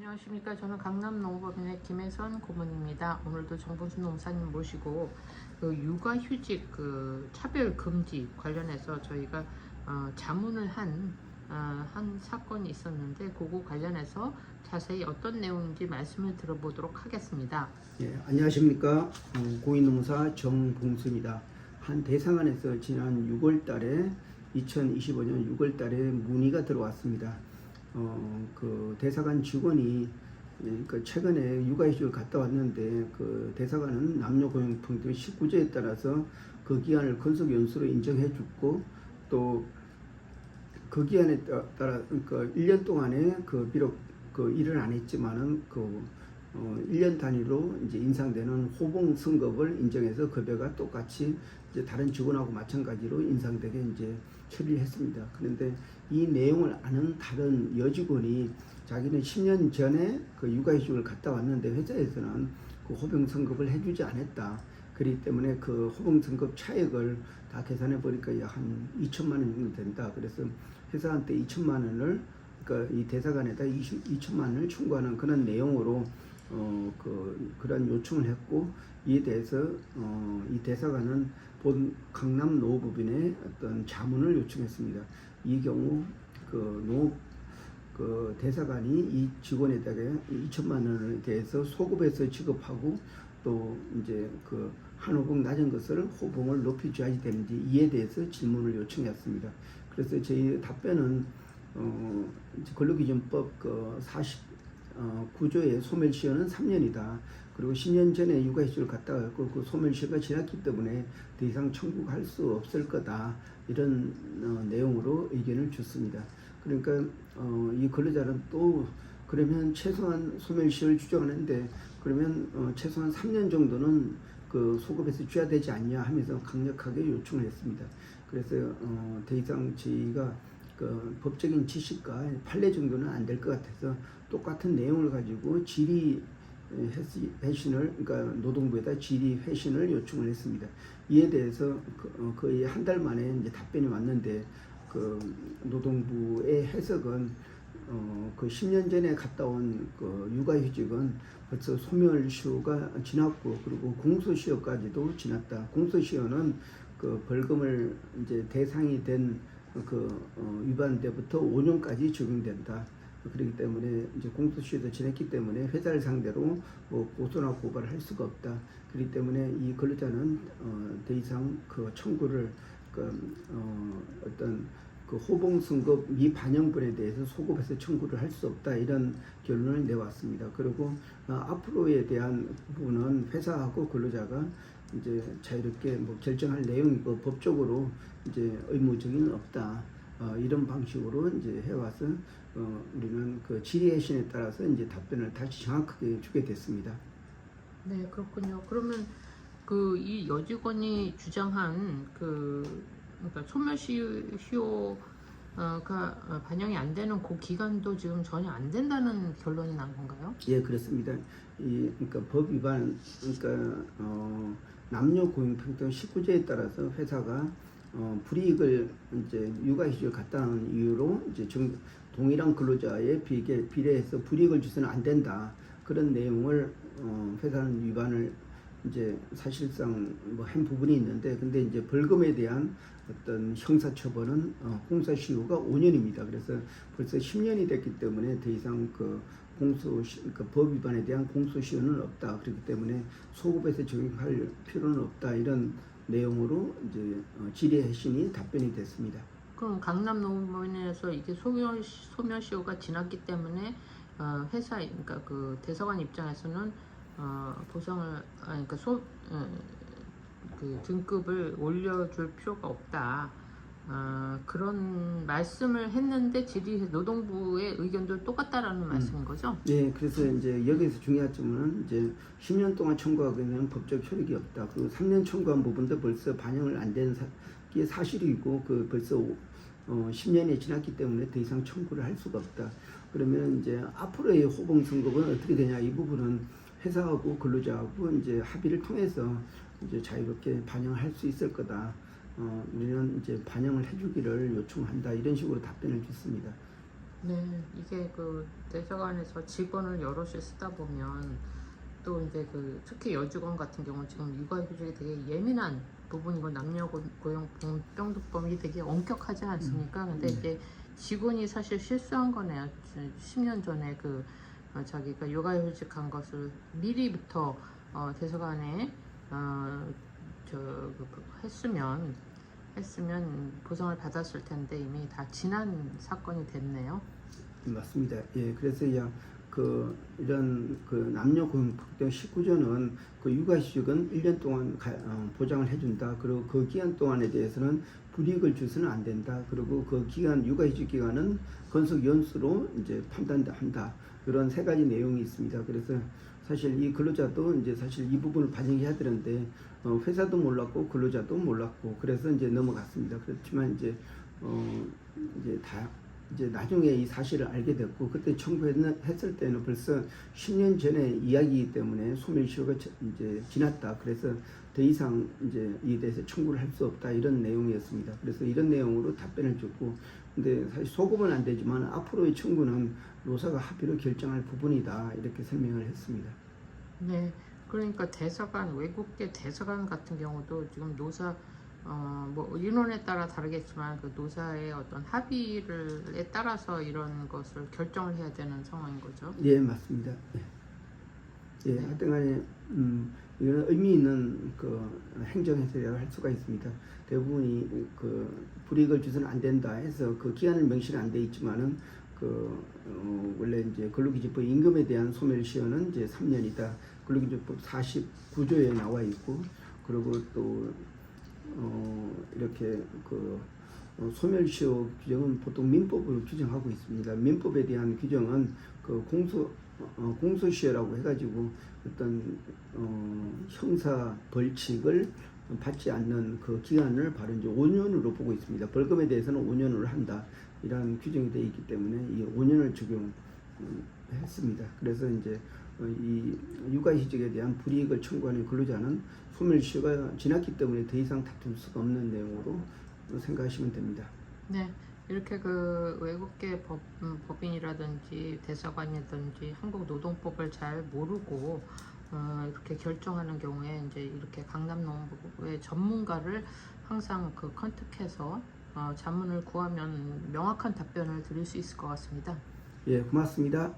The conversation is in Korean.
안녕하십니까. 저는 강남농업법인의 김혜선 고문입니다. 오늘도 정봉순 농사님 모시고 육아휴직 차별 금지 관련해서 저희가 자문을 한 사건이 있었는데 그거 관련해서 자세히 어떤 내용인지 말씀을 들어보도록 하겠습니다. 예, 안녕하십니까. 고인농사 정봉수입니다. 한 대상안에서 지난 6월달에 2025년 6월달에 문의가 들어왔습니다. 그 대사관 직원이 최근에 육아휴직을 갔다 왔는데 그 대사관은 남녀고용평등 19조에 따라서 그 기간을 근속 연수로 인정해 주고 또 그 기한에 따라 1년 동안에 비록 일을 안 했지만은 1년 단위로 이제 인상되는 호봉 승급을 인정해서 급여가 똑같이 이제 다른 직원하고 마찬가지로 인상되게 이제 처리를 했습니다. 그런데 이 내용을 아는 다른 여직원이 자기는 10년 전에 육아휴직을 갔다 왔는데 회사에서는 호봉 승급을 해주지 않았다. 그렇기 때문에 호봉 승급 차액을 다 계산해 보니까 약 한 2천만 원 정도 된다. 그래서 회사한테 2천만 원을 이 대사관에다 2천만 원을 청구하는 그런 내용으로 그런 요청을 했고, 이에 대해서 이 대사관은 본 강남농업법인에 어떤 자문을 요청했습니다. 이 경우 대사관이 이 직원에다가 2천만 원에 대해서 소급해서 지급하고 또 이제 한호봉 낮은 것을 호봉을 높이 줘야지 되는지 이에 대해서 질문을 요청했습니다. 그래서 저희 답변은 근로기준법 49조의 소멸시효는 3년이다. 그리고 10년 전에 육아휴직을 갔다 왔고 그 소멸시효가 지났기 때문에 더 이상 청구할 수 없을 거다. 이런 내용으로 의견을 줬습니다. 그러니까 이 근로자는 또 그러면 최소한 소멸시효를 주장하는데 그러면 최소한 3년 정도는 소급해서 줘야 되지 않냐 하면서 강력하게 요청을 했습니다. 그래서 더 이상 저희가 법적인 지식과 판례 정도는 안 될 것 같아서 똑같은 내용을 가지고 질의 회신을 노동부에다 질의 회신을 요청을 했습니다. 이에 대해서 거의 한 달 만에 이제 답변이 왔는데 노동부의 해석은 10년 전에 갔다 온 육아휴직은 벌써 소멸시효가 지났고 그리고 공소시효까지도 지났다. 공소시효는 벌금을 이제 대상이 된 위반 때부터 5년까지 적용된다. 그렇기 때문에 이제 공소시효도 지났기 때문에 회사를 상대로 고소나 고발을 할 수가 없다. 그렇기 때문에 이 근로자는 더 이상 청구를 어떤 호봉 승급 미반영분에 대해서 소급해서 청구를 할 수 없다. 이런 결론을 내왔습니다. 그리고 앞으로에 대한 부분은 회사하고 근로자가 이제 자유롭게 결정할 내용이고 법적으로 이제 의무적인 없다. 이런 방식으로 이제 해와서 우리는 질의 회신에 따라서 이제 답변을 다시 정확하게 주게 됐습니다. 네, 그렇군요. 그러면 이 여직원이 주장한 그러니까 소멸시효가 반영이 안 되는 그 기간도 지금 전혀 안 된다는 결론이 난 건가요? 예, 그렇습니다. 그러니까 법 위반, 남녀고용평등 19조에 따라서 회사가 불이익을 이제 육아휴직을 갔다 하는 이유로 이제 동일한 근로자에 비례해서 불이익을 주서는 안 된다. 그런 내용을 회사는 위반을 이제 사실상 한 부분이 있는데, 근데 이제 벌금에 대한 어떤 형사처벌은 공소시효가 5년입니다. 그래서 벌써 10년이 됐기 때문에 더 이상 법 위반에 대한 공소시효는 없다. 그렇기 때문에 소급해서 적용할 필요는 없다. 이런 내용으로 이제 질의 회신이 답변이 됐습니다. 그럼 강남농업원에서 이게 소멸시효가 지났기 때문에 회사 그러니까 대사관 입장에서는 보상을 그러니까 등급을 올려줄 필요가 없다. 그런 말씀을 했는데 노동부의 의견도 똑같다라는 말씀인 거죠? 네, 그래서 이제 여기서 중요한 점은 이제 10년 동안 청구하게 되면 법적 효력이 없다. 그리고 3년 청구한 부분도 벌써 반영을 안 된 게 사실이고 벌써 10년이 지났기 때문에 더 이상 청구를 할 수가 없다. 그러면 이제 앞으로의 호봉 승급은 어떻게 되냐? 이 부분은 회사하고 근로자하고 이제 합의를 통해서 이제 자유롭게 반영할 수 있을 거다. 우리는 이제 반영을 해주기를 요청한다. 이런 식으로 답변을 줬습니다. 네, 이게 그 대사관에서 직원을 여럿이 쓰다 보면 또 이제 그 특히 여직원 같은 경우 지금 육아휴직이 되게 예민한 부분이고 남녀 고용 병동법이 되게 엄격하지 않습니까? 근데 네. 이제 직원이 사실 실수한 거네요. 10년 전에 그 자기가 육아휴직한 것을 미리부터 대사관에 했으면 보상을 받았을 텐데 이미 다 지난 사건이 됐네요. 맞습니다. 예, 그래서 이런 그 남녀 고용평등 19조는 그 육아휴직은 1년 동안 보장을 해준다. 그리고 그 기간 동안에 대해서는 불이익을 줘서는 안 된다. 그리고 그 기간 육아휴직 기간은 건속 연수로 이제 판단한다. 이런 세 가지 내용이 있습니다. 그래서 사실 이 근로자도 이제 사실 이 부분을 반영해야 되는데 회사도 몰랐고 근로자도 몰랐고 그래서 이제 넘어갔습니다. 그렇지만 이제 나중에 이 사실을 알게 됐고 그때 청구했을 때는 벌써 10년 전의 이야기이기 때문에 소멸시효가 이제 지났다. 그래서 더 이상 이제 이에 대해서 청구를 할 수 없다 이런 내용이었습니다. 그래서 이런 내용으로 답변을 줬고 근데 사실 소급은 안 되지만 앞으로의 청구는 노사가 합의로 결정할 부분이다 이렇게 설명을 했습니다. 네, 그러니까 대사관 외국계 대사관 같은 경우도 지금 노사 뭐 인원에 따라 다르겠지만 그 노사의 어떤 합의에 따라서 이런 것을 결정을 해야 되는 상황인 거죠. 예, 맞습니다. 예, 예, 하여튼간에 이런 의미 있는 그 행정해석이라고 할 수가 있습니다. 대부분이 그 불이익을 줘서는 안 된다 해서 그 기한을 명시는 안 돼 있지만은 원래 이제 근로기준법 임금에 대한 소멸시효는 이제 3년이다. 근로기준법 49조에 나와 있고 그리고 또 이렇게 소멸시효 규정은 보통 민법으로 규정하고 있습니다. 민법에 대한 규정은 그 공소시효라고 해가지고 어떤 형사 벌칙을 받지 않는 그 기간을 바로 이제 5년으로 보고 있습니다. 벌금에 대해서는 5년으로 한다. 이런 규정이 되어 있기 때문에 이 5년을 적용했습니다. 그래서 이제 이 육아휴직에 대한 불이익을 청구하는 근로자는 소멸시효가 지났기 때문에 더 이상 다툴 수가 없는 내용으로 생각하시면 됩니다. 네, 이렇게 그 외국계 법인이라든지 대사관이든지 한국 노동법을 잘 모르고 이렇게 결정하는 경우에 이제 이렇게 강남노무부의 전문가를 항상 그 컨택해서 자문을 구하면 명확한 답변을 드릴 수 있을 것 같습니다. 예, 고맙습니다.